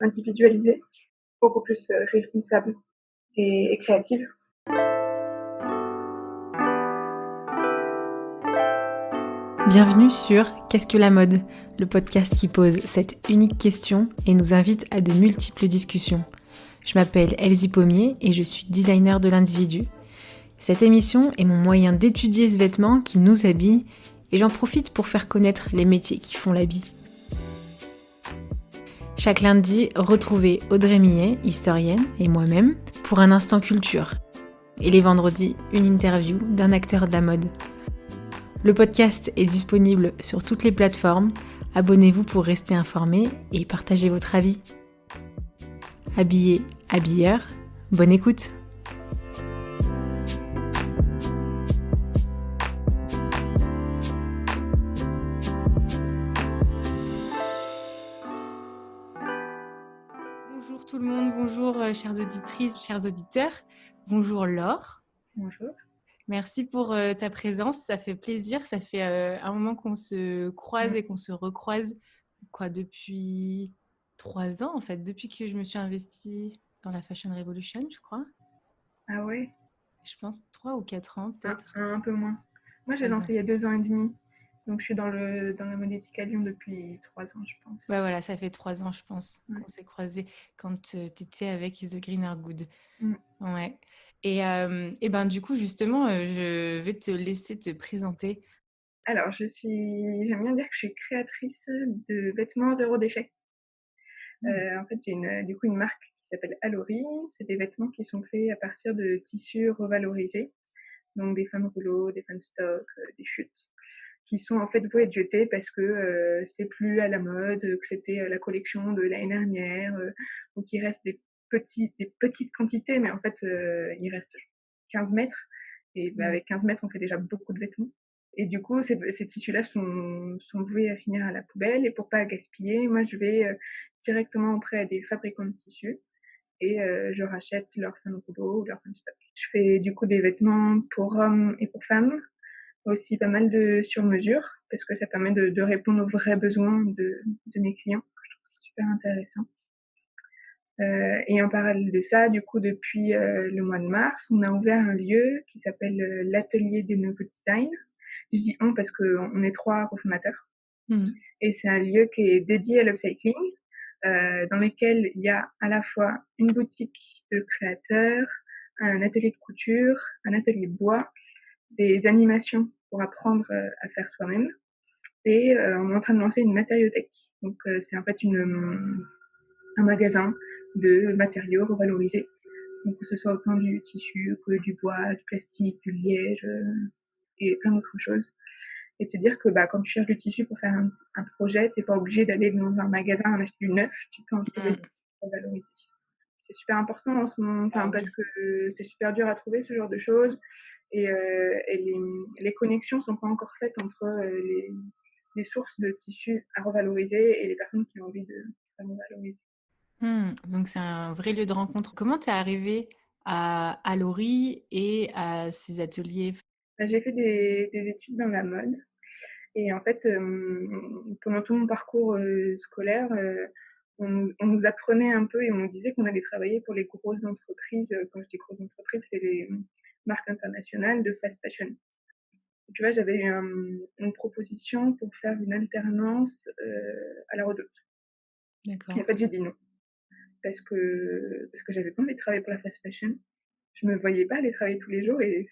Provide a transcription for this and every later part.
individualisée, beaucoup plus responsable et créative. Bienvenue sur Qu'est-ce que la mode, le podcast qui pose cette unique question et nous invite à de multiples discussions. Je m'appelle Elsie Pommier et je suis designer de l'individu. Cette émission est mon moyen d'étudier ce vêtement qui nous habille et j'en profite pour faire connaître les métiers qui font l'habit. Chaque lundi, retrouvez Audrey Millet, historienne, et moi-même pour un instant culture. Et les vendredis, une interview d'un acteur de la mode. Le podcast est disponible sur toutes les plateformes. Abonnez-vous pour rester informé et partagez votre avis. Habillé, habilleur, bonne écoute. Bonjour tout le monde, bonjour chères auditrices, chers auditeurs. Bonjour Laure. Bonjour. Merci pour ta présence, ça fait plaisir. Ça fait un moment qu'on se croise et qu'on se recroise depuis 3 ans en fait, depuis que je me suis investie dans la Fashion Revolution, je crois. Ah ouais? Je pense 3 ou 4 ans peut-être. Un peu moins. Moi, j'ai 3 ans. lancé il y a 2 ans et demi. Donc, je suis dans la mode éthique à Lyon depuis 3 ans, je pense. Bah voilà, ça fait 3 ans, je pense, Ouais. qu'on s'est croisés quand tu étais avec The Greener Good. Mm. Ouais. Et ben du coup, justement, je vais te laisser te présenter. Alors, j'aime bien dire que je suis créatrice de vêtements zéro déchet. En fait, j'ai une marque qui s'appelle Allori. C'est des vêtements qui sont faits à partir de tissus revalorisés. Donc, des femmes rouleaux, des femmes stock, des chutes, qui sont en fait vouées à être jetées parce que c'est plus à la mode, que c'était la collection de l'année dernière, ou qu'il reste des petites quantités, mais en fait, il reste 15 mètres. Et avec 15 mètres, on fait déjà beaucoup de vêtements. Et du coup, ces tissus-là sont voués à finir à la poubelle. Et pour pas gaspiller, moi, je vais directement auprès des fabricants de tissus et je rachète leurs femmes rouleaux ou leurs femmes stock. Je fais du coup des vêtements pour hommes et pour femmes, aussi pas mal de sur-mesure, parce que ça permet de répondre aux vrais besoins de mes clients, que je trouve ça super intéressant. Et en parallèle de ça, du coup, depuis le mois de mars, on a ouvert un lieu qui s'appelle l'Atelier des Nouveaux Designs. Je dis on parce qu'on est 3 cofondateurs. Et c'est un lieu qui est dédié à l'upcycling, dans lequel il y a à la fois une boutique de créateurs, un atelier de couture, un atelier bois, des animations pour apprendre à faire soi-même. Et on est en train de lancer une matériothèque. Donc c'est en fait un magasin de matériaux revalorisés. Donc que ce soit autant du tissu que du bois, du plastique, du liège et plein d'autres choses. Et te dire que quand tu cherches du tissu pour faire un projet, t'es pas obligé d'aller dans un magasin en acheter du neuf, tu peux en trouver du revalorisé. C'est super important en ce moment, parce que c'est super dur à trouver ce genre de choses et les connexions sont pas encore faites entre les sources de tissus à revaloriser et les personnes qui ont envie de revaloriser. Donc c'est un vrai lieu de rencontre. Comment t'es arrivée à Allori et à ces ateliers? J'ai fait des études dans la mode et en fait, pendant tout mon parcours scolaire, on nous apprenait un peu et on nous disait qu'on allait travailler pour les grosses entreprises. Quand je dis grosses entreprises, c'est les marques internationales de fast fashion. Tu vois, j'avais eu une proposition pour faire une alternance à la Redoute. D'accord. Et en fait, j'ai dit non parce que j'avais pas envie de travailler pour la fast fashion. Je me voyais pas aller travailler tous les jours et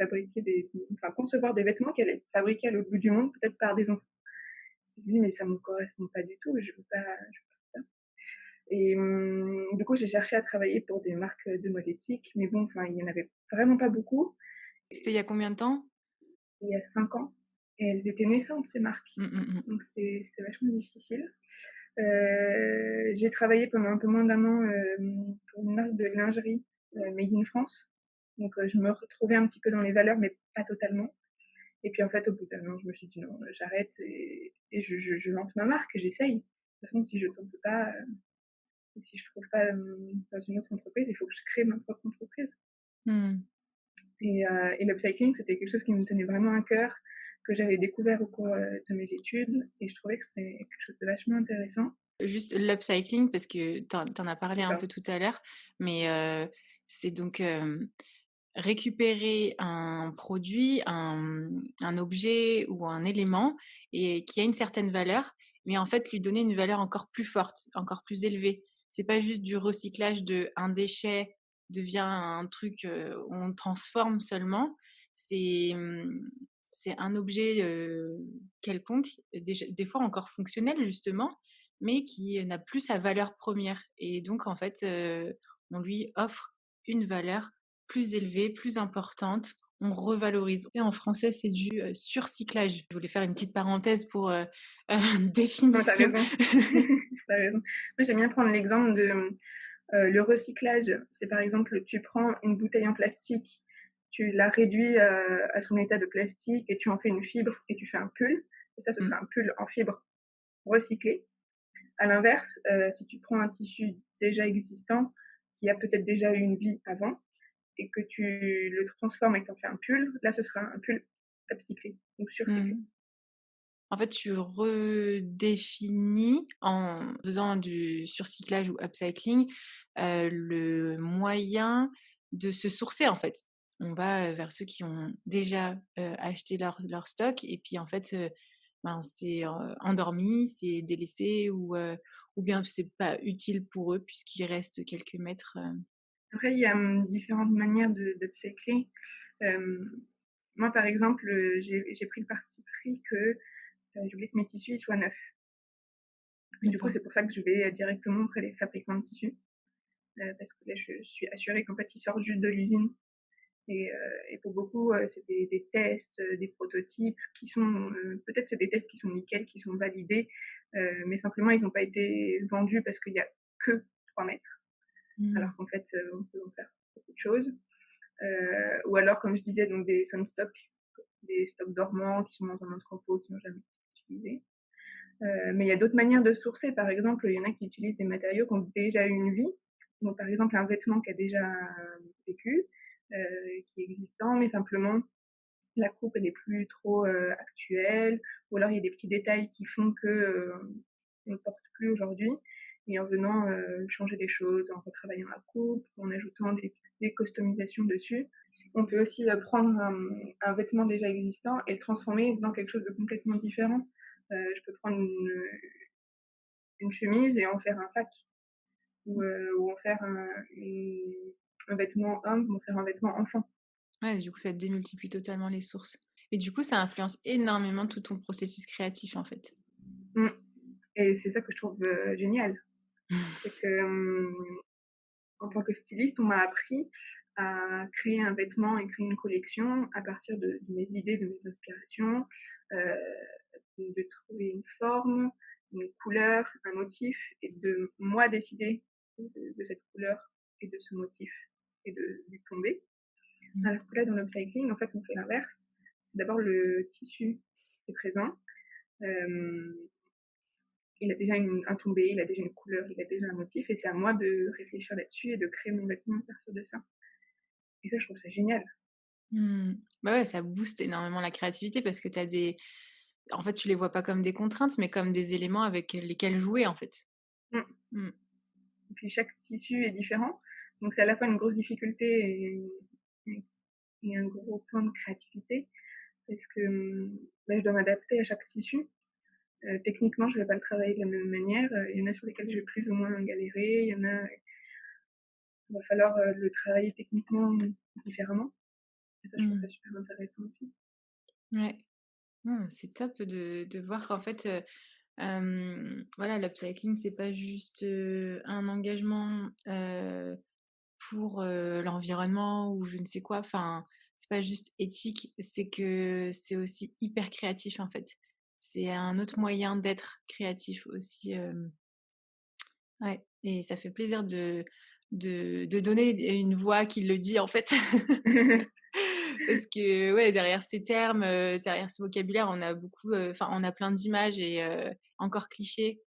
concevoir des vêtements qui allaient être fabriqués à l'autre bout du monde, peut-être par des enfants. Je me dis mais ça me correspond pas du tout, je veux pas ça. Et du coup, j'ai cherché à travailler pour des marques de mode éthique, mais bon, il y en avait vraiment pas beaucoup. C'était il y a combien de temps? Il y a 5 ans, et elles étaient naissantes ces marques, donc c'était vachement difficile. J'ai travaillé pendant un peu moins d'un an pour une marque de lingerie made in France. Donc je me retrouvais un petit peu dans les valeurs, mais pas totalement. Et puis en fait, au bout d'un an, je me suis dit non, j'arrête et je lance ma marque, j'essaye. De toute façon, si je tente pas, si je trouve pas dans une autre entreprise, il faut que je crée ma propre entreprise. Et l'upcycling, c'était quelque chose qui me tenait vraiment à cœur, que j'avais découvert au cours de mes études, et je trouvais que c'était quelque chose de vachement intéressant. juste l'upcycling parce que tu en as parlé un D'accord. peu tout à l'heure, mais c'est donc, récupérer un produit, un objet ou un élément et qui a une certaine valeur, mais en fait lui donner une valeur encore plus forte, encore plus élevée. C'est pas juste du recyclage de un déchet devient un truc, où on transforme seulement. C'est, c'est un objet, quelconque, des fois encore fonctionnel justement, mais qui n'a plus sa valeur première et donc en fait, on lui offre une valeur plus élevée, plus importante. On revalorise. Et en français, c'est du, surcyclage. Je voulais faire une petite parenthèse pour, Non, tu as définition. raison. Tu as raison. Moi, j'aime bien prendre l'exemple de, le recyclage. C'est par exemple, tu prends une bouteille en plastique, tu la réduis, à son état de plastique et tu en fais une fibre et tu fais un pull et ça, ce Mmh. sera un pull en fibre recyclé. À l'inverse, si tu prends un tissu déjà existant, qui a peut-être déjà eu une vie avant et que tu le transformes et que tu en fais un pull, là, ce sera un pull upcyclé, donc surcyclé. Mmh. En fait, tu redéfinis en faisant du surcyclage ou upcycling, le moyen de se sourcer, en fait. On va, vers ceux qui ont déjà, acheté leur stock et puis, en fait, ben, c'est, endormi, c'est délaissé ou bien c'est pas utile pour eux puisqu'il reste quelques mètres, Après, il y a, différentes manières de d'upcycler. Hem, Moi, par exemple, j'ai pris le parti pris que, je voulais que mes tissus, ils soient neufs et du coup, D'accord. c'est pour ça que je vais, directement auprès des fabricants de tissus, parce que là, je suis assurée qu'en fait, ils sortent juste de l'usine et pour beaucoup, c'est des tests, des prototypes qui sont, peut-être c'est des tests qui sont nickel, qui sont validés, mais simplement ils n'ont pas été vendus parce qu'il y a que 3 mètres, alors Mmh. qu'en fait, on peut en faire beaucoup de choses. Ou alors, comme je disais, donc des fun stocks, des stocks dormants qui sont dans un entrepôt, qui n'ont jamais été utilisés. Mais il y a d'autres manières de sourcer. Par exemple, il y en a qui utilisent des matériaux qui ont déjà eu une vie. Donc, par exemple, un vêtement qui a déjà vécu, qui est existant, mais simplement la coupe elle est plus trop actuelle, ou alors il y a des petits détails qui font que on ne porte plus aujourd'hui. Et en venant changer des choses, en retravaillant la coupe, en ajoutant des customisations dessus, on peut aussi prendre un vêtement déjà existant et le transformer dans quelque chose de complètement différent. Je peux prendre une chemise et en faire un sac, ou en faire un vêtement homme, ou en faire un vêtement enfant. Ouais, du coup, ça démultiplie totalement les sources et du coup, ça influence énormément tout ton processus créatif, en fait. Mm. Et c'est ça que je trouve génial. C'est que en tant que styliste, on m'a appris à créer un vêtement et créer une collection à partir de mes idées, de mes inspirations, euh, de trouver une forme, une couleur, un motif, et de moi décider de cette couleur et de ce motif et du tomber. Mmh. Alors que là, dans l'upcycling, en fait, on fait l'inverse. C'est d'abord le tissu qui est présent. Euh, il a déjà un tombé, il a déjà une couleur, il a déjà un motif, et c'est à moi de réfléchir là-dessus et de créer mon vêtement à partir de ça. Et ça, je trouve ça génial. Mmh. Bah, ouais, ça booste énormément la créativité parce que en fait, tu les vois pas comme des contraintes, mais comme des éléments avec lesquels jouer, en fait. Mm. Mmh. Et puis chaque tissu est différent, donc c'est à la fois une grosse difficulté et un gros point de créativité, parce que bah, je dois m'adapter à chaque tissu. Techniquement, je ne vais pas le travailler de la même manière. Il y en a sur lesquels je vais plus ou moins galérer, il y en a, il va falloir le travailler techniquement différemment. Et ça, je trouve ça Mmh. super intéressant aussi. Ouais. C'est top de voir qu'en fait, voilà, l'upcycling, c'est pas juste, un engagement, pour, l'environnement ou je ne sais quoi. Enfin, c'est pas juste éthique, c'est que c'est aussi hyper créatif, en fait. C'est un autre moyen d'être créatif aussi, ouais et ça fait plaisir de donner une voix qui le dit, en fait. Parce que, ouais, derrière ces termes, derrière ce vocabulaire, on a beaucoup, enfin, on a plein d'images et encore clichés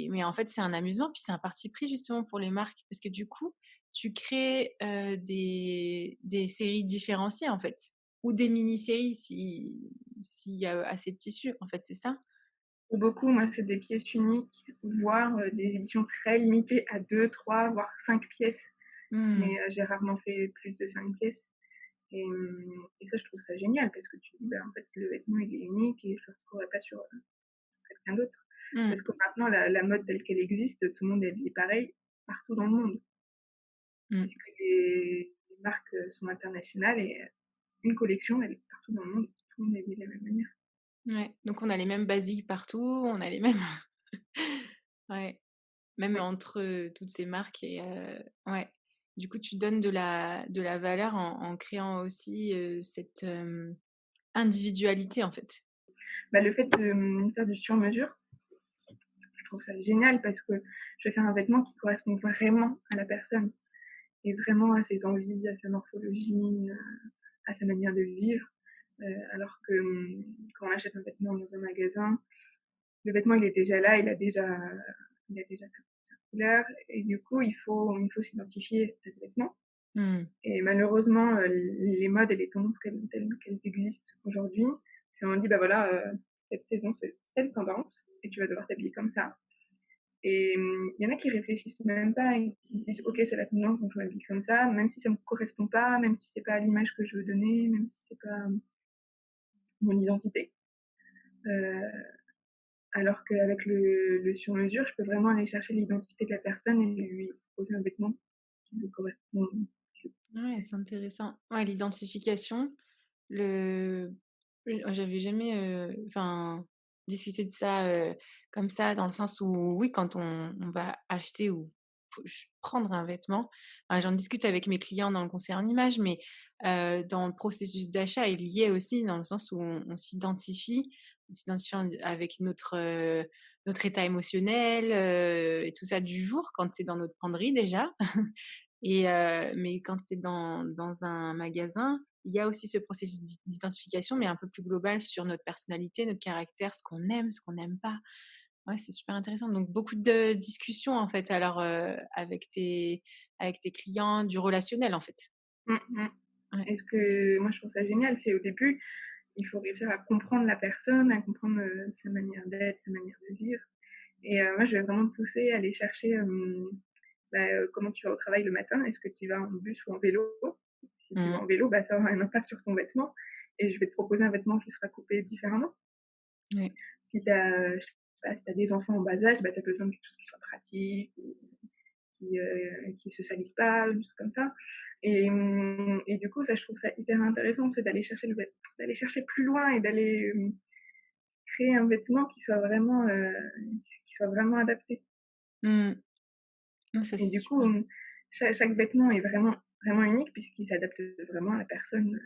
mais en fait, c'est un amusement, puis c'est un parti pris justement pour les marques. Parce que du coup, tu crées, des séries différenciées, en fait, ou des mini-séries s'il y a assez de tissus, en fait, c'est ça? Pour beaucoup, moi, c'est des pièces uniques, voire des éditions très limitées à 2, 3, voire 5 pièces. Mmh. Mais j'ai rarement fait plus de 5 pièces. Et ça, je trouve ça génial parce que tu dis, bah, en fait, le vêtement, il est unique et je le retrouverai pas sur quelqu'un d'autre. Mmh. Parce que maintenant, la mode telle qu'elle existe, tout le monde est habillé pareil partout dans le monde, Mmh. puisque les marques sont internationales et une collection, elle est partout dans le monde, tout le monde est habillé de la même manière. Ouais, donc on a les mêmes basiques partout, on a les mêmes ouais, même Oui. entre, toutes ces marques et ouais. Du coup, tu donnes de la valeur en créant aussi, cette, individualité, en fait. Bah, le fait de faire du sur-mesure, je trouve ça génial parce que je vais faire un vêtement qui correspond vraiment à la personne et vraiment à ses envies, à sa morphologie, à sa manière de vivre. Alors que quand on achète un vêtement dans un magasin, le vêtement il est déjà là, il a déjà sa couleur et du coup il faut s'identifier à ce vêtement. Mmh. Et malheureusement, les modes et les tendances telles qu'elles existent aujourd'hui, si on dit bah voilà, cette saison c'est telle tendance et tu vas devoir t'habiller comme ça. Et il y en a qui réfléchissent même pas et qui disent ok c'est la tendance donc je m'habille comme ça, même si ça me correspond pas, même si c'est pas l'image que je veux donner, même si c'est pas mon identité. Euh, Alors qu'avec le sur-mesure, je peux vraiment aller chercher l'identité de la personne et lui proposer un vêtement qui lui correspond. Ouais, c'est intéressant. Ouais, l'identification, le j'avais jamais, enfin, discuté de ça, comme ça, dans le sens où oui, quand on va acheter ou prendre un vêtement, enfin, j'en discute avec mes clients dans le conseil en images, mais dans le processus d'achat est lié aussi dans le sens où on s'identifie avec notre état émotionnel, et tout ça du jour, quand c'est dans notre penderie déjà. Et mais quand c'est dans un magasin, il y a aussi ce processus d'identification, mais un peu plus global sur notre personnalité, notre caractère, ce qu'on aime, ce qu'on n'aime pas. Ouais, c'est super intéressant. Donc beaucoup de discussions en fait alors, avec tes clients, du relationnel en fait? Mmh mh. Ouais. Et ce que moi je trouve ça génial, c'est au début, il faut réussir à comprendre la personne, à comprendre, sa manière d'être, sa manière de vivre. Et moi je vais vraiment te pousser à aller chercher, bah, comment tu vas au travail le matin? Est-ce que tu y vas en bus ou en vélo? Si tu vas Mmh. en vélo, bah, ça aura un impact sur ton vêtement et je vais te proposer un vêtement qui sera coupé différemment. Ouais. Si tu as, je sais pas, si tu as des enfants en bas âge, bah, tu as besoin de quelque chose qui soit pratique ou qui se salissent pas, des choses comme ça. Et du coup, ça, je trouve ça hyper intéressant, c'est d'aller chercher plus loin et d'aller créer un vêtement qui soit vraiment adapté. Mmh. Non, ça Et c'est du coup, super. chaque vêtement est vraiment, vraiment unique puisqu'il s'adapte vraiment à la personne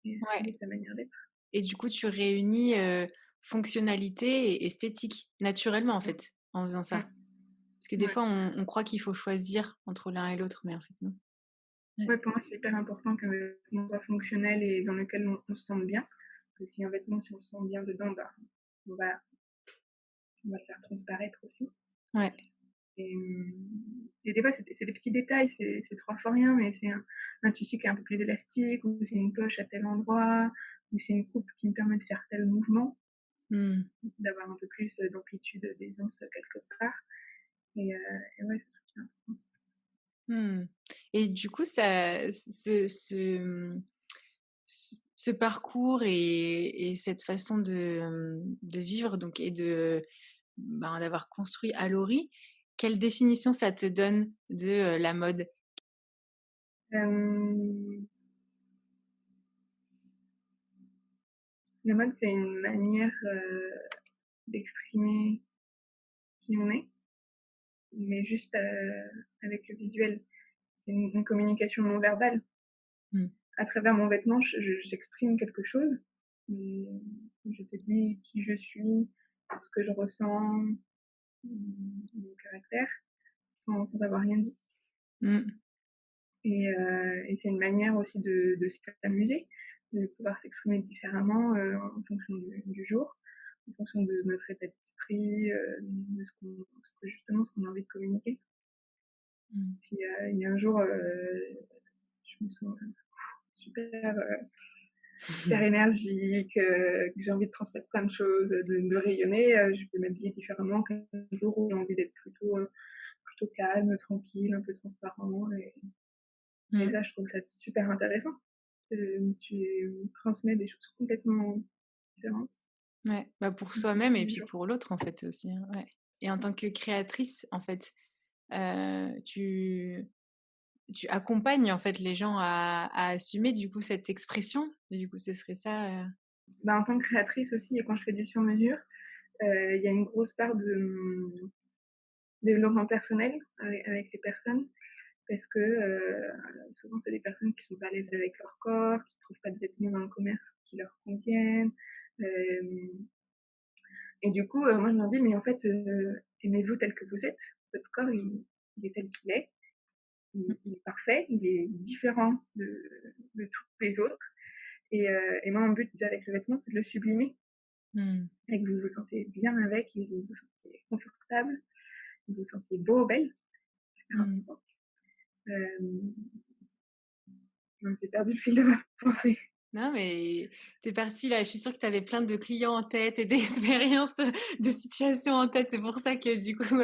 Ouais, et sa manière d'être. et du coup tu réunis, fonctionnalité et esthétique, naturellement en Mm, fait, en faisant ça? mm, Parce que des ouais. fois on croit qu'il faut choisir entre l'un et l'autre, mais en fait non. Ouais. Ouais, pour moi, c'est hyper important qu'un vêtement soit fonctionnel et dans lequel on se sente bien. Parce que si un vêtement, si on se sent bien dedans, bah, on va, on va le faire transparaître aussi. Ouais. Et des fois, c'est des petits détails, c'est 3 fois rien, mais c'est un tissu qui est un peu plus élastique, ou c'est une poche à tel endroit, ou c'est une coupe qui me permet de faire tel mouvement, Mmh. d'avoir un peu plus d'amplitude, d'aisance quelque part. Et ouais, c'est trop bien. Mmh. Et du coup, ça ce parcours et cette façon de vivre donc et ben, d'avoir construit Allori, quelle définition ça te donne de, la mode? Euh, la mode, c'est une manière d'exprimer qui on est, mais juste avec le visuel. C'est une communication non verbale. Mmh. À travers mon vêtement, j'exprime quelque chose. Je te dis qui je suis, ce que je ressens, mon caractère, sans avoir rien dit. Mmh. Et c'est une manière aussi de s'amuser, de pouvoir s'exprimer différemment en fonction du jour, en fonction de notre état d'esprit, de ce qu'on a envie de communiquer. Mmh. Si il y a un jour, je me sens super. hyper énergique, que j'ai envie de transmettre plein de choses, de rayonner, je peux m'habiller différemment qu'un jour où j'ai envie d'être plutôt calme, tranquille, un peu transparent et Mmh. ça, je trouve ça super intéressant. Tu transmets des choses complètement différentes Ouais, bah, pour en fonction soi-même et des puis jours. pour l'autre, en fait, aussi, hein, ouais. Et en tant que créatrice, en fait, tu accompagnes, en fait, les gens à assumer, du coup, cette expression? Du coup, ce serait ça, Bah, en tant que créatrice aussi et quand je fais du sur-mesure, il y a une grosse part de, développement personnel avec les personnes parce que, souvent c'est des personnes qui sont pas à l'aise avec leur corps, qui trouvent pas de vêtements dans le commerce qui leur conviennent, hem et du coup, moi je leur dis: «Mais en fait, aimez-vous tel que vous êtes. Votre corps il est tel qu'il est. Il est parfait, il est différent de tous les autres et moi mon but avec le vêtement, c'est de le sublimer mmh. et que vous vous sentez bien avec et que vous vous sentez confortable, que vous vous sentiez beau, belle, super Mmh. important. Hem, mince, j'ai perdu le fil de ma pensée. Non, mais tu es partie là, je suis sûre que tu avais plein de clients en tête et d'expériences, de situations en tête. C'est pour ça que du coup,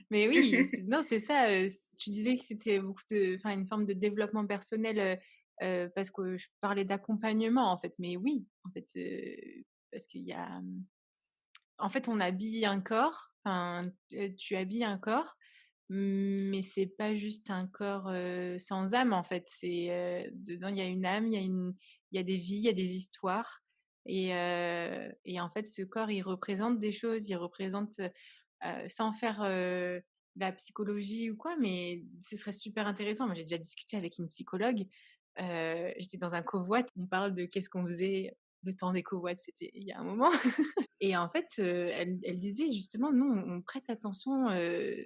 mais oui, c'est non, c'est ça, tu disais que c'était beaucoup de enfin, une forme de développement personnel, parce que je parlais d'accompagnement, en fait. Mais oui, en fait, parce qu'il y a, en fait, on habille un corps, enfin, tu habilles un corps, mais c'est pas juste un corps, sans âme, en fait. C'est, dedans, il y a une âme, il y a des vies, il y a des histoires et en fait, ce corps, il représente des choses, il représente, sans faire, la psychologie ou quoi, mais ce serait super intéressant. Moi, j'ai déjà discuté avec une psychologue, j'étais dans un covoit, on parle de qu'est-ce qu'on faisait le temps des covoits, c'était il y a un moment. Et en fait, elle disait justement, nous, on prête attention,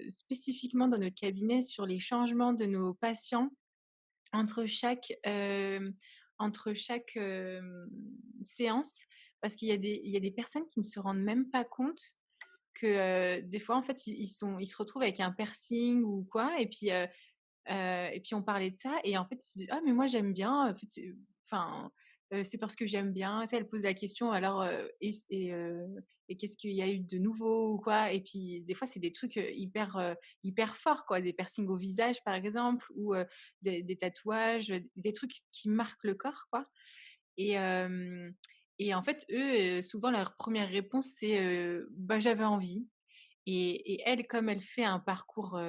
spécifiquement dans notre cabinet sur les changements de nos patients entre chaque séance. Parce qu'il y a des personnes qui ne se rendent même pas compte que, des fois, en fait, ils se retrouvent avec un piercing ou quoi et puis on parlait de ça et en fait, il dit: «Ah mais moi j'aime bien, en fait, c'est enfin, c'est parce que j'aime bien». Tu sais, elle pose la question alors, et qu'est-ce qu'il y a eu de nouveau ou quoi? Et puis des fois, c'est des trucs, hyper forts quoi, des piercings au visage par exemple ou, des tatouages, des trucs qui marquent le corps quoi et hem et en fait, eux, souvent leur première réponse c'est, «Bah, j'avais envie». Et elle, comme elle fait un parcours,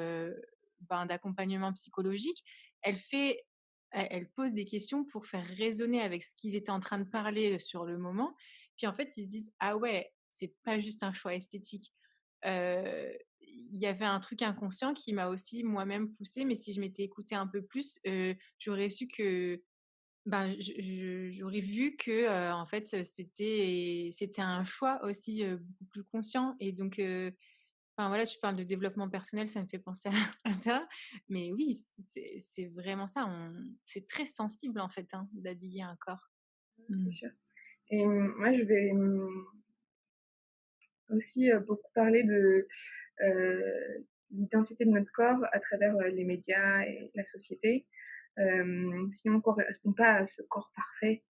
ben, d'accompagnement psychologique, elle fait elle pose des questions pour faire résonner avec ce qu'ils étaient en train de parler, sur le moment. Puis en fait, ils se disent: «Ah ouais, c'est pas juste un choix esthétique». Il y avait un truc inconscient qui m'a aussi moi-même poussée, mais si je m'étais écoutée un peu plus, j'aurais su que ben, j'aurais vu que, en fait, c'était un choix aussi, beaucoup plus conscient et donc enfin voilà, tu parles de développement personnel, ça me fait penser à à ça. Mais oui, c'est vraiment ça, on c'est très sensible en fait, hein, d'habiller un corps. C'est Mmh. sûr et moi je vais, aussi, beaucoup parler de, l'identité de notre corps à travers, les médias et la société. Si on ne correspond pas à ce corps parfait,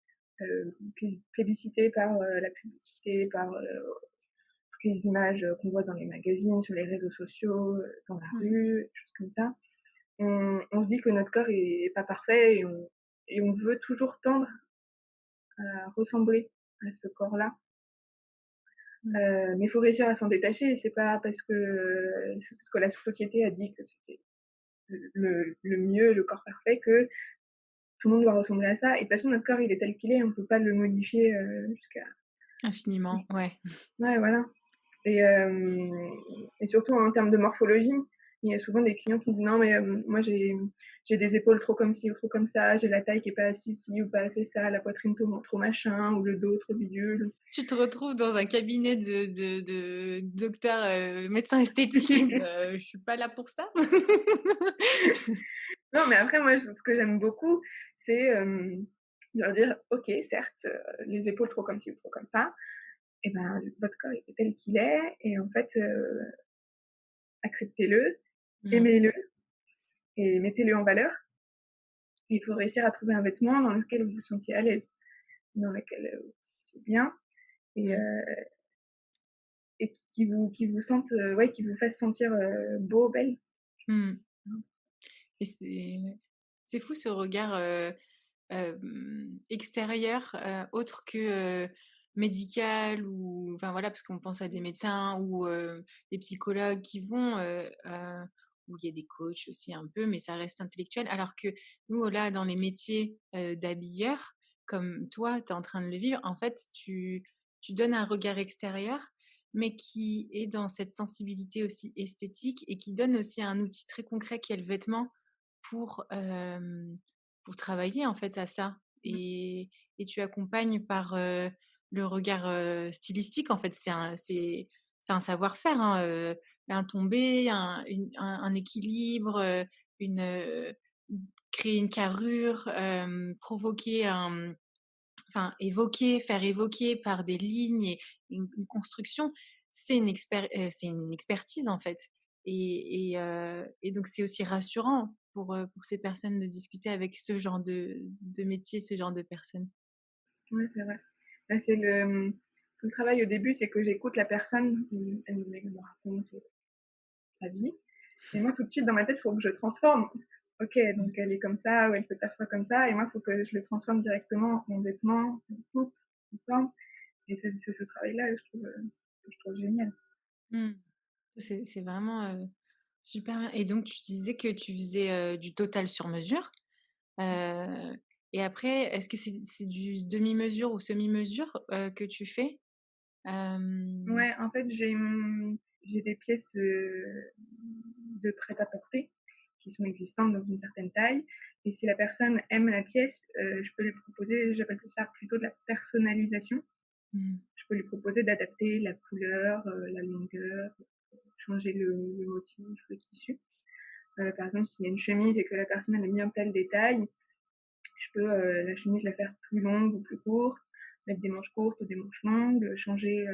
plébiscité par, la publicité, par, toutes les images, qu'on voit dans les magazines, sur les réseaux sociaux, dans la Mmh. rue, des choses comme ça, on se dit que notre corps est pas parfait et on veut toujours tendre à ressembler à ce corps-là. Mmh. Mais il faut réussir à s'en détacher. C'est pas parce que, c'est ce que la société a dit que c'était le mieux, le corps parfait, que tout le monde doit ressembler à ça et de toute façon notre corps il est tel qu'il est, on peut pas le modifier, jusqu'à Infiniment, ouais. ouais voilà et surtout en termes de morphologie, il y a souvent des clients qui me disent: «Non mais, moi j'ai des épaules trop comme ci ou trop comme ça, j'ai la taille qui est pas assez ci ou pas assez ça, la poitrine trop machin ou le dos trop bidule». Tu te retrouves dans un cabinet de docteur, médecin esthétique, je suis pas là pour ça. Non, mais après, moi, ce que j'aime beaucoup, c'est de leur dire: «OK, certes, les épaules trop comme ci ou trop comme ça, et ben, votre corps il est tel qu'il est et en fait, acceptez-le, Mmh. aimez-le et mettez-le en valeur. Il faut réussir à trouver un vêtement dans lequel vous vous sentiez à l'aise». dans laquelle c'est bien et, Mmh. et qui vous sentent, ouais, qui vous fassent sentir beau, belle. Mmh. Et c'est fou ce regard, extérieur, autre que, médical ou enfin voilà, parce qu'on pense à des médecins ou des psychologues qui vont, où il y a des coachs aussi un peu, mais ça reste intellectuel. Alors que nous, là, dans les métiers, d'habilleurs, comme toi, tu es en train de le vivre, en fait, tu donnes un regard extérieur, mais qui est dans cette sensibilité aussi esthétique et qui donne aussi un outil très concret qui est le vêtement pour, pour travailler en fait à ça Mmh. et tu accompagnes par, le regard, stylistique en fait. C'est un savoir-faire, hein, un tombé, un équilibre, une, créer une carrure, provoquer un enfin évoquer, faire évoquer par des lignes et une construction, c'est une expertise en fait et donc c'est aussi rassurant pour ces personnes de discuter avec ce genre de métier, ce genre de personnes. Ouais, c'est vrai. Bah, c'est tout le travail au début, c'est que j'écoute la personne, elle me raconte sa vie et moi tout de suite dans ma tête, il faut que je transforme. OK, donc Mmh. elle est comme ça ou elle se perçoit comme ça et moi, il faut que je le transforme directement en vêtements, en coupe, en forme et c'est ce travail-là que je trouve génial. Mmh. C'est vraiment, super bien et donc tu disais que tu faisais, du total sur mesure, heu et après est-ce que c'est du demi-mesure ou semi-mesure, que tu fais? Hem Ouais, en fait, j'ai des pièces, de prêt-à-porter qui sont existantes dans une certaine taille et si la personne aime la pièce, je peux lui proposer, j'appelle ça plutôt de la personnalisation. mmh. Je peux lui proposer d'adapter la couleur, la longueur, changer le motif, le tissu. Par exemple, s'il y a une chemise et que la personne elle aime bien tel détail, je peux, la chemise la faire plus longue ou plus courte, mettre des manches courtes ou des manches longues, changer,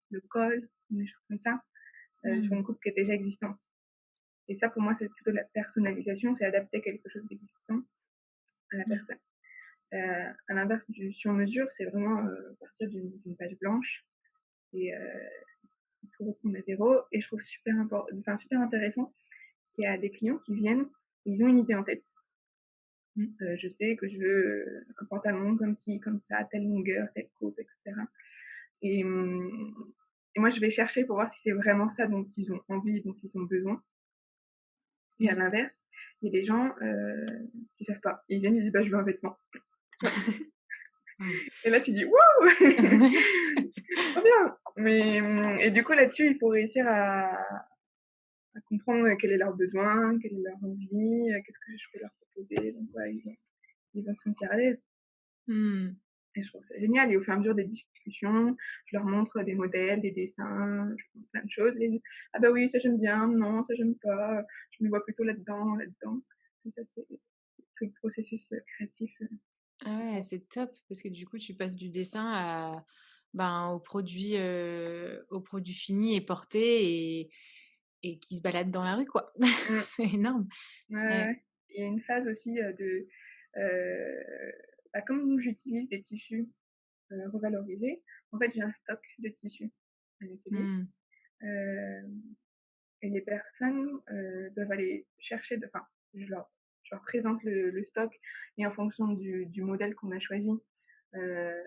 le col, des choses comme ça, sur Mmh. une coupe qui est déjà existante. Et ça, pour moi, c'est plutôt de la personnalisation, c'est adapter quelque chose d'existant à la Ah. personne. À l'inverse du sur-mesure, c'est vraiment partir d'une page blanche et tout reprendre à zéro. Et je trouve enfin, super intéressant qu'il y a des clients qui viennent, ils ont une idée en tête. Mmh. Je sais que je veux un pantalon comme ci, comme ça, telle longueur, telle coupe, etc. Et, et moi, je vais chercher pour voir si c'est vraiment ça dont ils ont envie, dont ils ont besoin. Et à Ouais. l'inverse, il y a des gens qui savent pas. Ils viennent, ils disent bah, je veux un vêtement. Ouais. Et là, tu dis waouh, Ouais. trop bien. Mais et du coup, là-dessus, il faut réussir à comprendre quel est leur besoin, quelle est leur envie, qu'est-ce que je peux leur proposer. Donc, ouais, ils vont se sentir à l'aise. Mmh. Et je trouve ça génial. Et au fur et à mesure des discussions, je leur montre des modèles, des dessins, je leur montre plein de choses. Et ils disent ah bah oui, ça j'aime bien, non, ça j'aime pas, je me vois plutôt là-dedans, là-dedans. Et ça, c'est tout le processus créatif. Ah ouais, J'adore. c'est top parce que du coup, tu passes du dessin à ben, au produit fini et porté et qui se balade dans la rue, quoi. Mm. C'est énorme. Ouais, ouais, Ouais. ouais. Il y a une phase aussi euh, bah, comme j'utilise des tissus revalorisés, en fait j'ai un stock de tissus à l'atelier. Mmh. Euh, et les personnes doivent aller chercher, enfin, je leur, je leur présente le stock et en fonction du modèle qu'on a choisi, euh,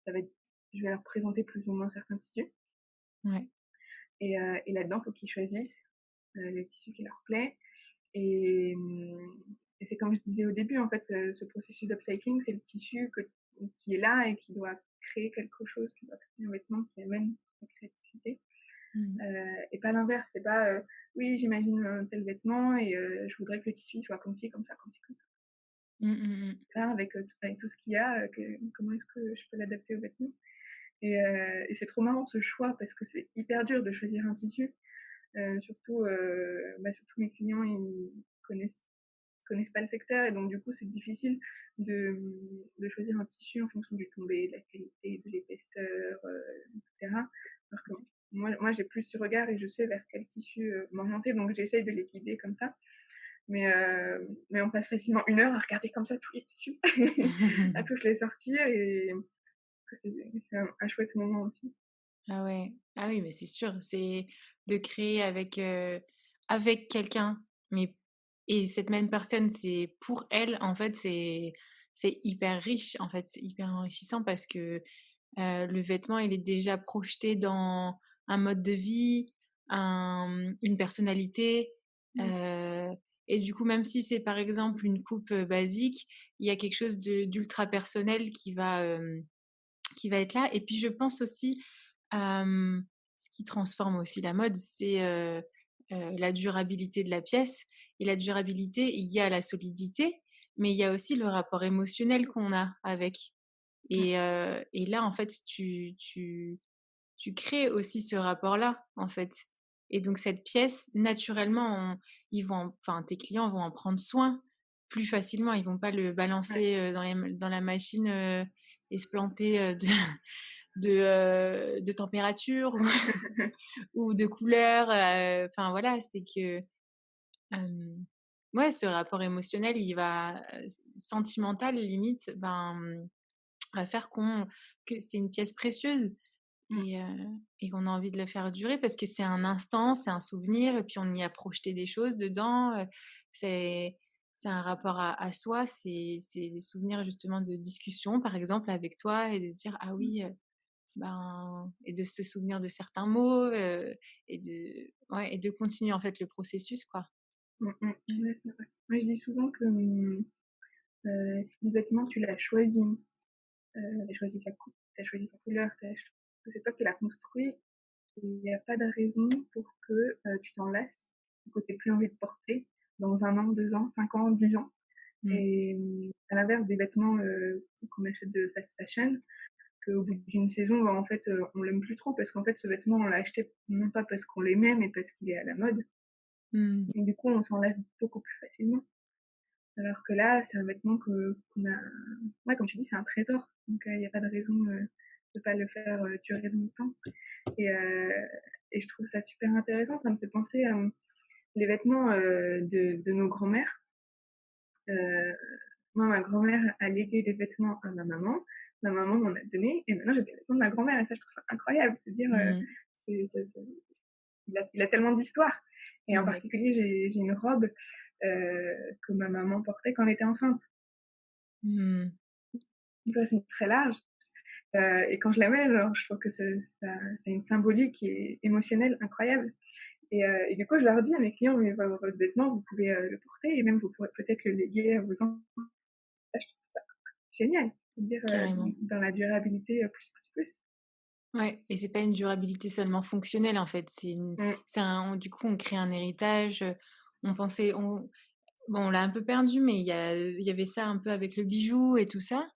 ça va être, je vais leur présenter plus ou moins certains tissus. Ouais. Et là-dedans, il faut qu'ils choisissent le tissu qui leur plaît. Et, et c'est comme je disais au début, en fait, ce processus d'upcycling, c'est le tissu qui est là et qui doit créer quelque chose, qui doit créer un vêtement qui amène la créativité. Mmh. Et pas l'inverse, c'est pas oui, j'imagine un tel vêtement et je voudrais que le tissu soit comme ci, comme ça, comme ci, comme ça. Mmh, mmh mh. Là, avec tout ce qu'il y a, comment est-ce que je peux l'adapter au vêtement et c'est trop marrant ce choix parce que c'est hyper dur de choisir un tissu. Surtout, surtout mes clients, ils connaissent, connaissent pas le secteur et donc du coup, c'est difficile de choisir un tissu en fonction du tombé, de la qualité, de l'épaisseur, etc. Alors que moi j'ai plus ce regard et je sais vers quel tissu m'orienter, donc j'essaye de les guider comme ça. mais on passe facilement 1 heure à regarder comme ça tous les tissus, à tous les sortir et c'est un chouette moment aussi. Ah ouais. Ah oui, mais c'est sûr, c'est de créer avec quelqu'un, mais et cette même personne, c'est pour elle, en fait, c'est hyper riche, en fait, c'est hyper enrichissant parce que, le vêtement, il est déjà projeté dans un mode de vie, une personnalité, Mmh. heu et du coup, même si c'est, par exemple, une coupe, basique, il y a quelque chose d'ultra personnel qui va être là et puis je pense aussi, ce qui transforme aussi la mode, c'est, la durabilité de la pièce et la durabilité, il y a la solidité, mais il y a aussi le rapport émotionnel qu'on a avec Ouais, et là, en fait, tu crées aussi ce rapport-là, en fait et donc cette pièce, naturellement, ils vont enfin, tes clients vont en prendre soin plus facilement. Ils vont pas le ouais. balancer, dans la machine, et se planter, de température ou de couleur, enfin voilà, c'est que, ouais, ce rapport émotionnel, il va, sentimental limite, va faire que c'est une pièce précieuse Mmh, et heu et qu'on a envie de le faire durer parce que c'est un instant, c'est un souvenir et puis on y a projeté des choses dedans, c'est c'est un rapport à soi, c'est des souvenirs justement de discussions, par exemple, avec toi et de se dire: «Ah mmh, oui, et de se souvenir de certains mots, et de ouais et de continuer en fait le processus quoi. Mmh. Ouais, c'est vrai. Moi, je dis souvent que, si le vêtement, tu l'as choisi, tu choisi sa coupe, tu as choisi sa couleur, que c'est toi qui l'as construit, il y a pas de raison pour que, tu t'en lasses ou que tu aies plus envie de porter dans 1 an, 2 ans, 5 ans, 10 ans Mmh. et à l'inverse des vêtements, qu'on achète de fast fashion, qu'au bout d'une saison, bah, en fait, on l'aime plus trop parce qu'en fait, ce vêtement, on l'a acheté non pas parce qu'on l'aimait, mais parce qu'il est à la mode Mmh. et du coup, on s'en lasse beaucoup plus facilement. Alors que là, c'est un vêtement que qu'on a ouais, comme tu dis, c'est un trésor, donc il y a pas de raison, de pas le faire, durer longtemps et heu et je trouve ça super intéressant. Ça me fait penser, les vêtements, de nos grands-mères. Heu, Moi, ma grand-mère a légué des vêtements à ma maman m'en a donné et maintenant j'ai des vêtements de ma grand-mère et ça, je trouve ça incroyable de dire, Mmh. c'est il a tellement d'histoire et en Ouais. particulier, j'ai une robe, que ma maman portait quand elle était enceinte. Mmh. Donc ça, c'est très large, et quand je la mets, genre, je trouve que ça a une symbolique et émotionnelle incroyable et du coup, je leur dis à mes clients: «Mais votre vêtement, vous pouvez, le porter et même vous pourrez peut-être le léguer à vos enfants». Ça, je trouve ça génial, c'est-à-dire, Carrément. dans la durabilité, plus, plus, plus. Ouais et c'est pas une durabilité seulement fonctionnelle en fait, Mmh, c'est un du coup on crée un héritage, on pensait on bon on l'a un peu perdu mais il y avait ça un peu avec le bijou et tout ça.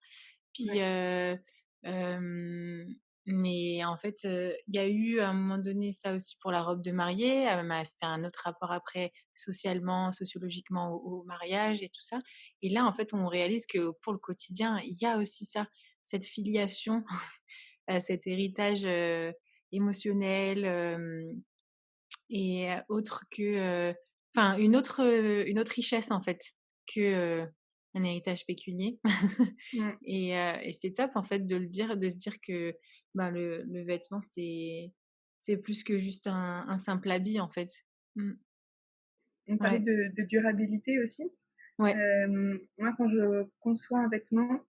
Puis, ouais, hem, mais en fait, il y a eu à un moment donné ça aussi pour la robe de mariée, ma c'était un autre rapport après socialement, sociologiquement au mariage et tout ça et là, en fait, on réalise que pour le quotidien, il y a aussi ça, cette filiation, cet héritage, émotionnel, et autre que, enfin une autre richesse en fait que, un héritage pécunier. mmh. Et c'est top en fait de le dire, de se dire que, le vêtement c'est plus que juste un simple habit en fait. Mmh. On parlait Ouais, de durabilité aussi. ouais. Moi, quand je conçois un vêtement,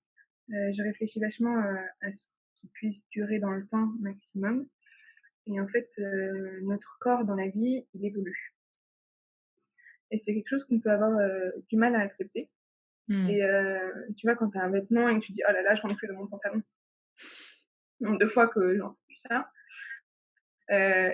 je réfléchis vachement, à ce qu'il puisse durer dans le temps maximum et en fait, notre corps dans la vie, il évolue et c'est quelque chose qu'on peut avoir, du mal à accepter Mmh. et tu vois, quand tu as un vêtement et que tu dis: «Oh là là, je rentre plus dans mon pantalon». Le nombre de fois que j'ai entendu ça.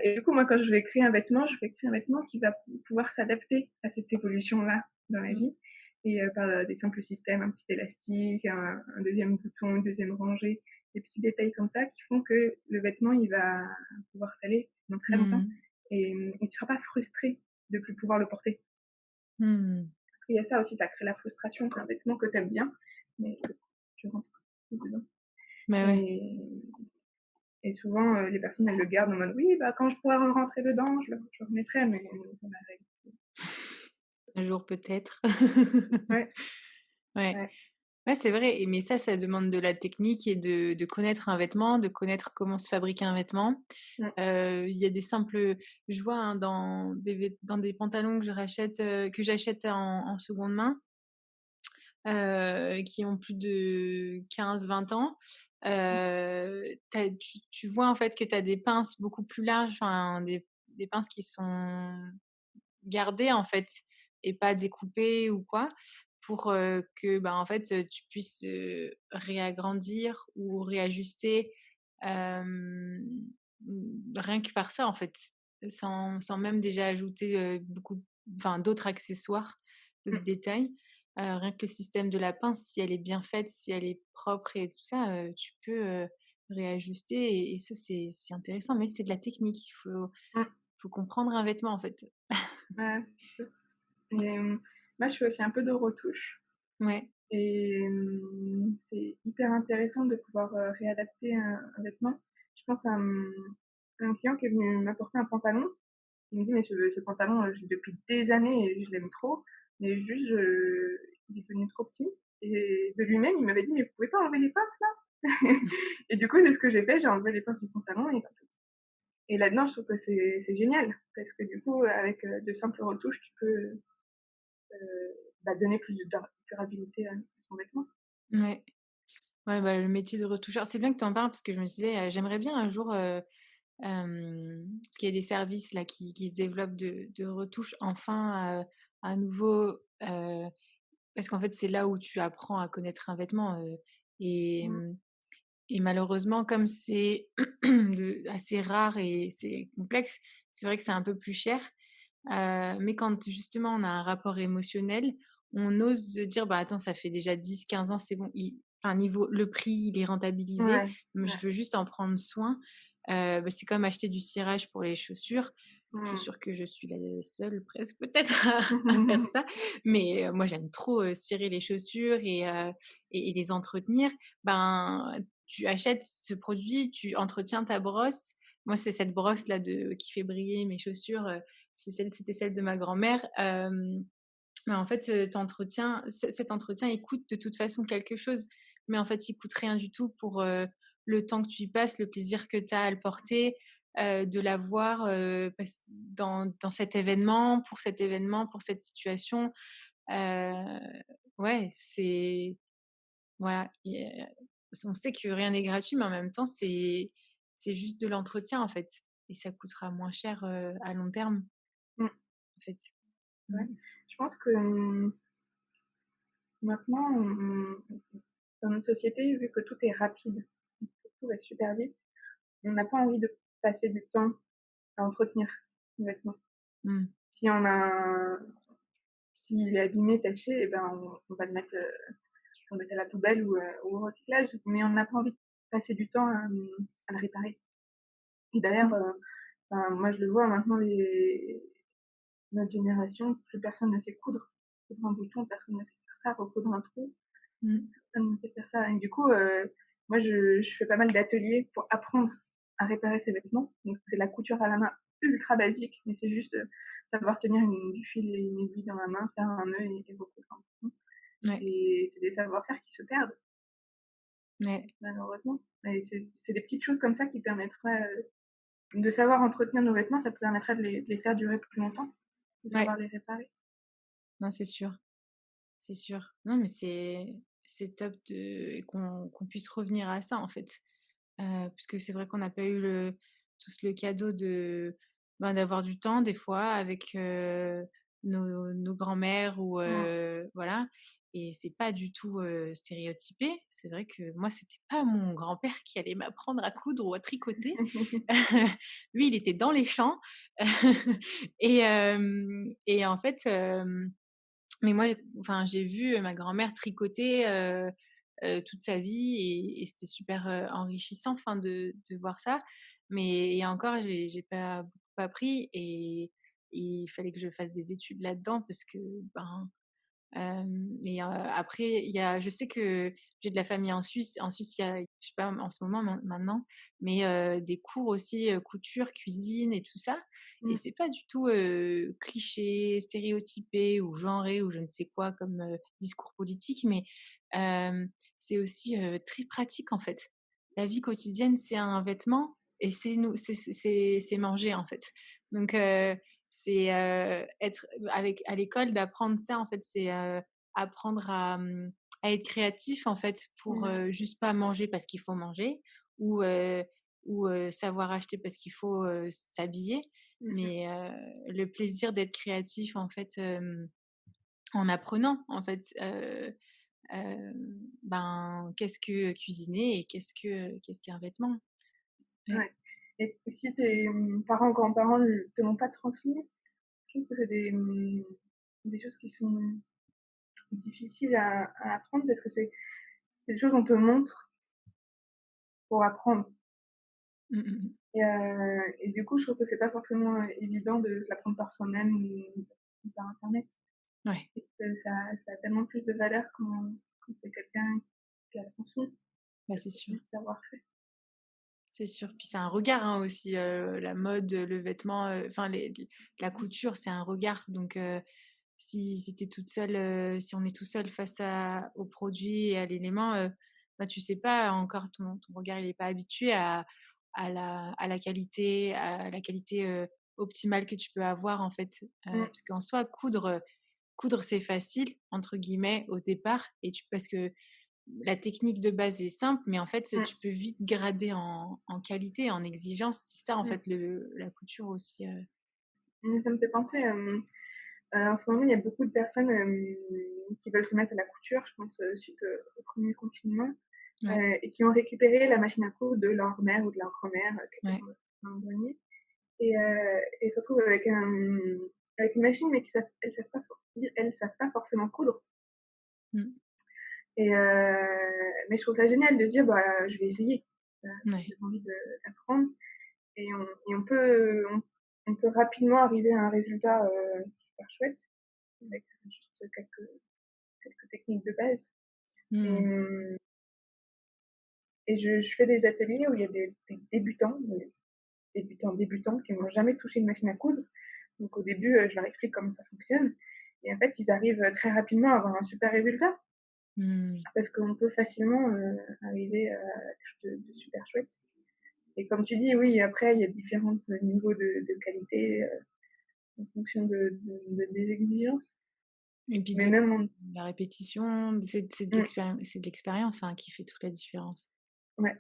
Et du coup, moi, quand je vais créer un vêtement, je vais créer un vêtement qui va pouvoir s'adapter à cette évolution-là dans la Mmh. vie et par, des simples systèmes, un petit élastique, un 2e bouton, une 2e rangée, des petits détails comme ça qui font que le vêtement, il va pouvoir t'aller dans très longtemps Mmh. et tu seras pas frustré de plus pouvoir le porter. Mmh. Parce qu'il y a ça aussi, ça crée la frustration qu'un vêtement que tu aimes bien, mais que tu rentres plus dedans Bah, ouais. et et souvent, les personnes, elles le gardent en mode: «Oui, bah, quand je pourrai rentrer dedans, je le remettrai», mais ça m'arrive. Un jour peut-être. Ouais, Ouais. ouais, Ouais, c'est vrai et mais ça demande de la technique et de connaître un vêtement, de connaître comment se fabriquer un vêtement. mmh, Il y a des simples je vois, hein, dans des pantalons que j'achète en seconde main, qui ont plus de 15 20 ans, tu vois, en fait, que tu as des pinces beaucoup plus larges, enfin des pinces qui sont gardées, en fait et pas découpées ou quoi pour, que, bah, en fait, tu puisses, réagrandir ou réajuster, rien que par ça, en fait, sans même déjà ajouter, d'autres accessoires, d'autres mmh, détails. Rien que le système de la pince, si elle est bien faite, si elle est propre et tout ça, tu peux, réajuster et ça, c'est intéressant, mais c'est de la technique. mmh, Faut comprendre un vêtement, en fait. ouais, c'est sûr et moi, je fais aussi un peu de retouche Ouais. et c'est hyper intéressant de pouvoir, réadapter un vêtement. Je pense à, un client qui est venu m'apporter un pantalon. Il me dit: «Mais ce pantalon, je l'ai depuis des années et je l'aime trop, mais juste il est devenu trop petit» et de lui-même, il m'avait dit: «Mais vous pouvez pas enlever les pinces là?» Et du coup, c'est ce que j'ai fait, j'ai enlevé les pinces du pantalon et là-dedans, je trouve que c'est génial parce que du coup, avec, de simples retouches, tu peux, bah, donner plus de durabilité à son vêtement. Ouais. Ouais, bah, le métier de retoucheur c'est bien que tu en parles parce que je me disais, j'aimerais bien un jour, parce qu'il y a des services là qui se développent de retouches enfin, à nouveau, parce qu'en fait, c'est là où tu apprends à connaître un vêtement, et Mmh. et malheureusement comme c'est assez rare et c'est complexe, c'est vrai que c'est un peu plus cher. Mais quand justement on a un rapport émotionnel, on ose se dire: «Bah, attends, ça fait déjà 10 15 ans, c'est bon, niveau le prix, il est rentabilisé, Ouais, mais je ouais. veux juste en prendre soin». Bah, c'est comme acheter du cirage pour les chaussures. Je suis Mmh. sûre que je suis la seule presque peut-être à faire ça, mais moi j'aime trop, cirer les chaussures et les entretenir. Ben, tu achètes ce produit, tu entretiens ta brosse. Moi, c'est cette brosse-là de qui fait briller mes chaussures, c'était celle de ma grand-mère, mais en fait, cet entretien, il coûte de toute façon quelque chose, mais en fait, il coûte rien du tout pour, le temps que tu y passes, le plaisir que tu as à le porter, de l'avoir, dans cet événement, pour cette situation. Heu, ouais, voilà, on sait que rien n'est gratuit, mais en même temps, c'est juste de l'entretien, en fait et ça coûtera moins cher, à long terme, Mmh. en fait. Ouais. Mmh. Je pense que, maintenant, dans notre société, vu que tout est rapide, tout va super vite, on n'a pas envie de passer du temps à entretenir le vêtement. Mmh. Si on a un S'il est abîmé, taché et ben, on va le mettre à la poubelle ou au recyclage, mais on n'a pas envie de passer du temps à le réparer. Et d'ailleurs, Mmh. enfin, moi je le vois maintenant, notre génération, plus personne ne sait coudre. Coudre un bouton, personne ne sait faire ça, recoudre un trou, Mmh. personne ne sait faire ça et du coup, moi je fais pas mal d'ateliers pour apprendre à réparer ses vêtements. Donc c'est de la couture à la main ultra basique, mais c'est juste, savoir tenir du fil et une aiguille dans la main, faire un nœud et recoudre un bouton Ouais, et c'est des savoir-faire qui se perdent, ouais, malheureusement et c'est des petites choses comme ça qui permettraient, de savoir entretenir nos vêtements, ça permettrait de les faire durer plus longtemps, de ouais. savoir les réparer. Non, c'est sûr, c'est sûr. Non, mais c'est top qu'on puisse revenir à ça, en fait. Puisque c'est vrai qu'on n'a pas eu tous le cadeau d'avoir du temps des fois avec, nos grands-mères ou Mmh. voilà et c'est pas du tout, stéréotypé. C'est vrai que moi, c'était pas mon grand-père qui allait m'apprendre à coudre ou à tricoter. Lui, il était dans les champs et en fait, mais moi, j'ai vu, ma grand-mère tricoter, toute sa vie et c'était super, enrichissant, de voir ça. Mais et encore, j'ai pas beaucoup appris et il fallait que je fasse des études là-dedans parce que, ben, Après, je sais que j'ai de la famille en Suisse. En Suisse, il y a, je sais pas en ce moment maintenant, mais des cours aussi couture, cuisine et tout ça. Et Mmh. c'est pas du tout cliché, stéréotypé ou genré ou je ne sais quoi comme discours politique, mais c'est aussi très pratique en fait. La vie quotidienne, c'est un vêtement et c'est nous, c'est manger en fait. Donc c'est être avec à l'école d'apprendre ça en fait, c'est apprendre à être créatif en fait pour Mmh. juste pas manger parce qu'il faut manger ou savoir acheter parce qu'il faut s'habiller, Mmh mh. mais le plaisir d'être créatif en fait en apprenant en fait ben qu'est-ce que cuisiner et qu'est-ce qu'un vêtement. Ouais. Ouais, et si tes, parents, grands-parents te l'ont pas transmis, je trouve que c'est des choses qui sont difficiles à apprendre parce que c'est des choses qu'on te montre pour apprendre et du coup, je trouve que c'est pas forcément, évident de se l'apprendre par soi-même ou par internet Ouais, et que ça a tellement plus de valeur quand c'est quelqu'un qui l'a transmis bah que c'est quand sûr. c'est juste savoir-faire. C'est sûr, puis c'est un regard, hein, aussi, la mode, le vêtement, enfin la couture, c'est un regard donc si tu toute seule, si on est tout seul face au produit et à l'élément, bah, tu sais pas encore ton regard il est pas habitué à la qualité, optimale que tu peux avoir en fait. Mmh, Parce qu'en soi coudre c'est «facile» entre guillemets au départ et parce que la technique de base est simple, mais en fait, mmh, tu peux vite grader en qualité, en exigence. C'est ça, en mmh. fait, la couture aussi. Mais ça me fait penser, en ce moment, il y a beaucoup de personnes, qui veulent se mettre à la couture, je pense, suite, au 1er confinement, Ouais, et qui ont récupéré la machine à coudre de leur mère ou de leur grand-mère, ouais. quelqu'un dans le grenier et se retrouvent avec une machine, mais qui savent elles savent pas forcément coudre Mmh. mais je trouve ça génial de se dire: «Bah, je vais essayer». Ouais. J'ai envie d'apprendre et on peut rapidement arriver à un résultat, super chouette avec juste quelques techniques de base et Mmh. mmh et je fais des ateliers où il y a des débutants, débutants qui n'ont jamais touché une machine à coudre. Donc au début, je leur explique comment ça fonctionne et en fait, ils arrivent, très rapidement à avoir un super résultat Mmh. parce qu'on peut facilement, arriver à quelque chose de super chouette et comme tu dis, oui, après il y a différents niveaux de qualité, en fonction des exigences. Et puis Mais de même en la répétition, mmh, c'est de l'expérience, hein, qui fait toute la différence. ouais,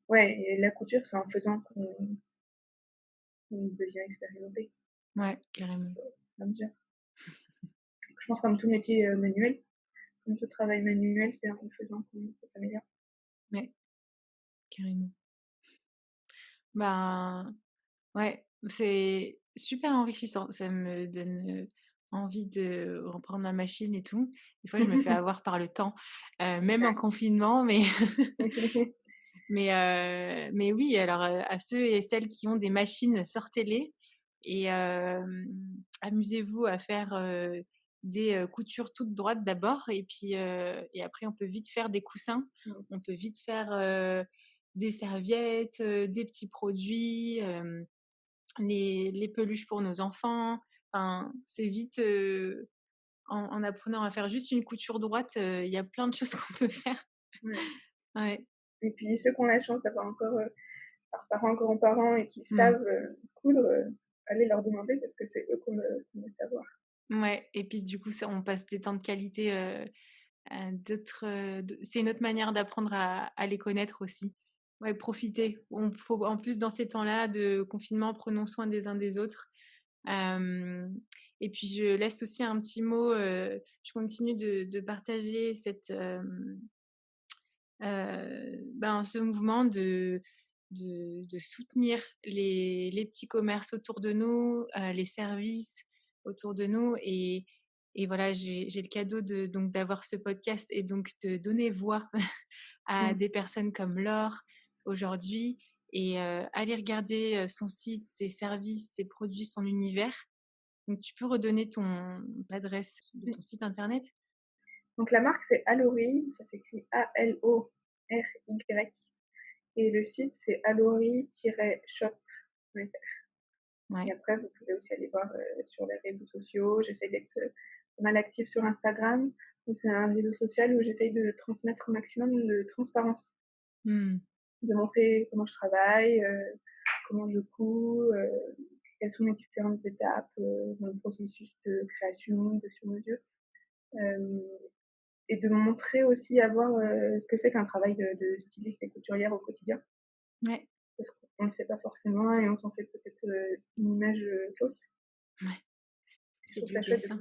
ouais et la couture, c'est en faisant qu'on devient expérimenté, Ouais, carrément. à mesure. Je pense comme tout métier, manuel, comme tout travail manuel, c'est en faisant qu'on s'améliore. Ouais, carrément. Ben, ouais, c'est super enrichissant. Ça me donne, envie de reprendre ma machine et tout. Des fois, je me fais avoir par le temps, même en confinement, mais mais oui, alors, à ceux et celles qui ont des machines, sortez-les et amusez-vous à faire, des, coutures toutes droites d'abord et après on peut vite faire des coussins. Mmh, On peut vite faire, des serviettes, des petits produits, les peluches pour nos enfants. Enfin, c'est vite, en apprenant à faire juste une couture droite, il y a plein de choses qu'on peut faire. ouais Ouais. et puis ceux qui ont la chance d'avoir encore, leurs parents, grands-parents et qui Mmh. savent, coudre, allez leur demander parce que c'est eux qui ont le savoir. Ouais et puis du coup, ça on passe des temps de qualité, à d'autres, de c'est une autre manière d'apprendre à les connaître aussi. Ouais, profiter. On faut en plus dans ces temps-là de confinement, prenons soin des uns des autres. Hem et puis je laisse aussi un petit mot, je continue de partager ben, ce mouvement de soutenir les petits commerces autour de nous, les services autour de nous et voilà, j'ai le cadeau donc d'avoir ce podcast et donc de donner voix à Mmh, des personnes comme Laure aujourd'hui et aller regarder, son site, ses services, ses produits, son univers. Donc, tu peux redonner l'adresse de Mmh. ton site internet? Donc la marque, c'est Alori, ça s'écrit Alory et le site, c'est alori-shop.fr. Et Ouais. après, vous pouvez aussi aller voir, sur les réseaux sociaux. J'essaie d'être, pas mal active sur Instagram, où c'est un réseau social où j'essaye de transmettre au maximum de transparence, Mmh. de montrer comment je travaille, comment je couds, quelles sont les différentes étapes, dans le processus de création, de sur-mesure. Hem Et de montrer aussi, avoir, ce que c'est qu'un travail de styliste et couturière au quotidien. Ouais, Parce qu'on le sait pas forcément et on s'en fait peut-être, une image, fausse. ouais, Je c'est trouve du ça chouette de dessin.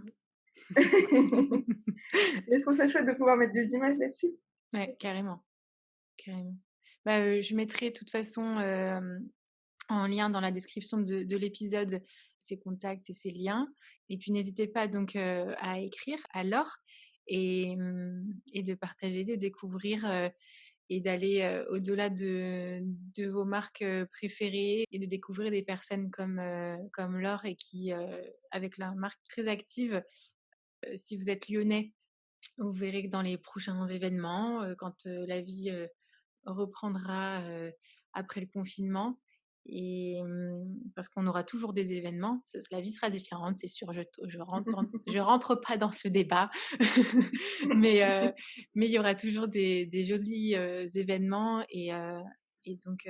mais je trouve ça chouette de pouvoir mettre des images là-dessus. Ouais, carrément, carrément. Bah, je mettrai de toute façon, en lien dans la description de l'épisode ses contacts et ses liens et puis n'hésitez pas donc, à écrire à Laure et de partager, de découvrir, et d'aller, au-delà de vos marques, préférées et de découvrir des personnes comme Laure et qui, avec la marque très active, si vous êtes lyonnais, vous verrez que dans les prochains événements, quand, la vie, reprendra, après le confinement parce qu'on aura toujours des événements, la vie sera différente, c'est sûr, je rentre pas dans ce débat. Mais mais il y aura toujours des jolis, événements et donc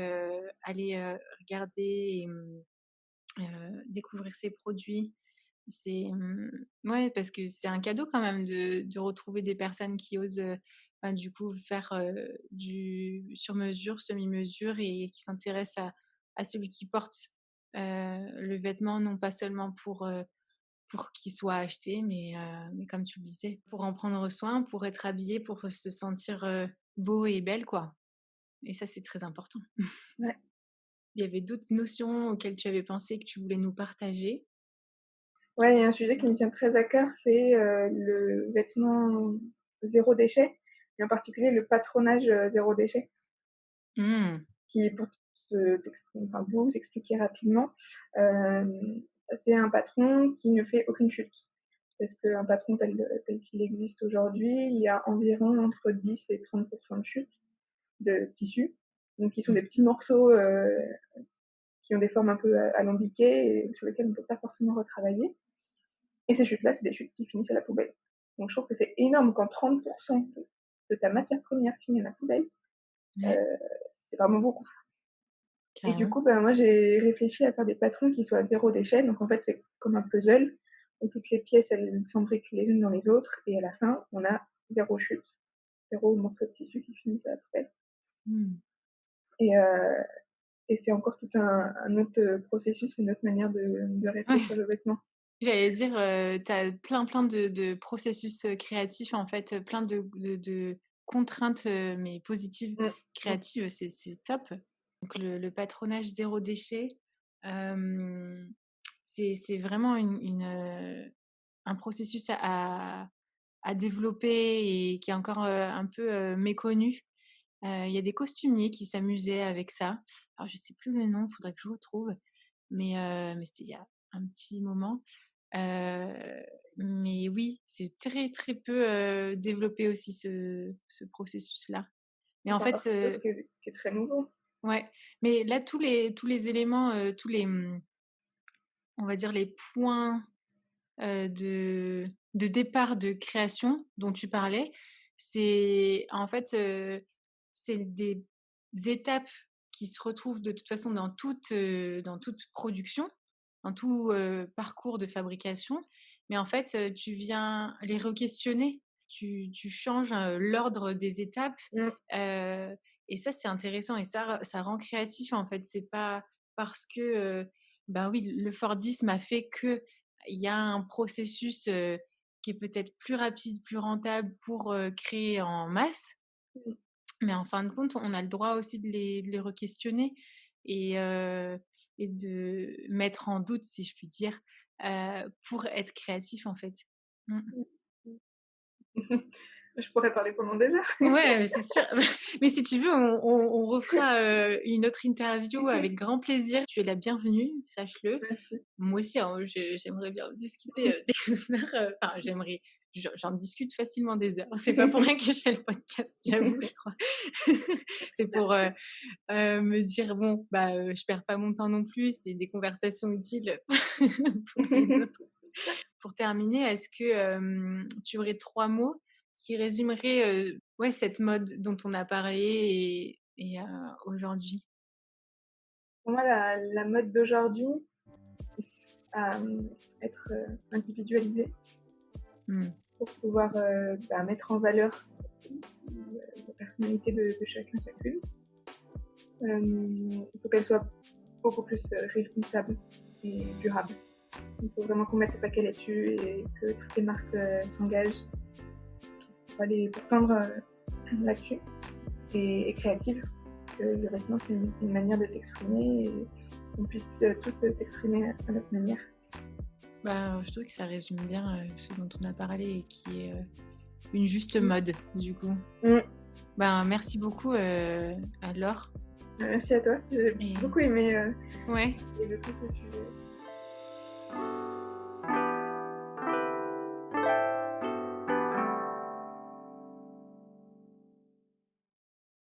aller, regarder découvrir ces produits. Ouais, parce que c'est un cadeau quand même de retrouver des personnes qui osent, ben, du coup faire, du sur mesure, semi-mesure et qui s'intéressent à celui qui porte, le vêtement, non pas seulement pour qu'il soit acheté, mais comme tu le disais, pour en prendre soin, pour être habillé, pour se sentir, beau et belle, quoi et ça, c'est très important. Ouais. Il y avait d'autres notions auxquelles tu avais pensé que tu voulais nous partager? Ouais, il y a un sujet qui me tient très à cœur, c'est, le vêtement zéro déchet et en particulier le patronage, zéro déchet Mmh. qui pour vous expliquer rapidement, hem, c'est un patron qui ne fait aucune chute. Parce qu'un patron tel qu'il existe aujourd'hui, il y a environ entre 10 et 30 de chute de tissu, donc qui sont Mmh. des petits morceaux, qui ont des formes un peu alambiquées et sur lesquels on ne peut pas forcément retravailler. Et ces chutes-là, c'est des chutes qui finissent à la poubelle. Donc je trouve que c'est énorme quand 30 de ta matière première finit à la poubelle, Ouais, heu, c'est vraiment beaucoup. Et du carrément. coup, ben, moi, j'ai réfléchi à faire des patrons qui soient zéro déchet. Donc en fait, c'est comme un puzzle où toutes les pièces, elles s'embriquent les unes dans les autres et à la fin, on a zéro chute, zéro morceau de tissu qui finissent à la poubelle. Mmh. Et heu et c'est encore tout un autre, processus, une autre manière de Ouais, réfléchir le vêtement. j'allais dire, tu as plein de processus, créatifs, en fait, plein de contraintes, mais positives, Mmh, mmh, créatives, c'est top. Donc le patronage zéro déchet, hem, c'est vraiment un processus à développer et qui est encore, un peu, méconnu. Il y a des costumiers qui s'amusaient avec ça. Alors je sais plus le nom, il faudrait que je retrouve, mais c'était il y a un petit moment. Mais oui, c'est très, très peu, développé aussi ce processus-là. Mais et en c'est fait, encore quelque chose qui est très nouveau. ouais, mais là tous les éléments, on va dire les points, de départ de création dont tu parlais, c'est en fait, c'est des étapes qui se retrouvent de toute façon dans toute production, dans tout, parcours de fabrication. Mais en fait, tu viens les re-questionner. Tu changes, l'ordre des étapes, Mmh, heu et ça, c'est intéressant et ça rend créatif, en fait. C'est pas parce que, bah, oui, le Fordisme a fait que il y a un processus, qui est peut-être plus rapide, plus rentable pour, créer en masse. mmh. Mais en fin de compte, on a le droit aussi de les re-questionner et heu et de mettre en doute, si je puis dire, pour être créatif, en fait. Mmh. Mmh. Je pourrais parler pendant des heures. Ouais, mais c'est sûr. Mais si tu veux, on refera, une autre interview avec grand plaisir. Tu es la bienvenue, sache-le. Merci. moi aussi, hein, j'aimerais bien discuter des heures. Enfin, j'en discute facilement des heures. C'est pas pour rien que je fais le podcast, j'avoue, je crois. C'est pour me dire bon, je perds pas mon temps non plus. C'est des conversations utiles pour les autres. Pour terminer, est-ce que tu aurais 3 mots qui résumeraient cette mode dont on a parlé et aujourd'hui? Pour moi, la mode d'aujourd'hui, être individualisée pour pouvoir mettre en valeur la personnalité de chacun, chacune. Il faut qu'elle soit beaucoup plus responsable et durable. Il faut vraiment qu'on mette le paquet là-dessus et que toutes les marques s'engagent pour tendre là-dessus et créative. Le vêtement, c'est une manière de s'exprimer et qu'on puisse tous s'exprimer à notre manière. Je trouve que ça résume bien ce dont on a parlé et qui est une juste mode, du coup. Merci beaucoup à Laure. Merci à toi. J'ai beaucoup aimé évoquer ce sujet.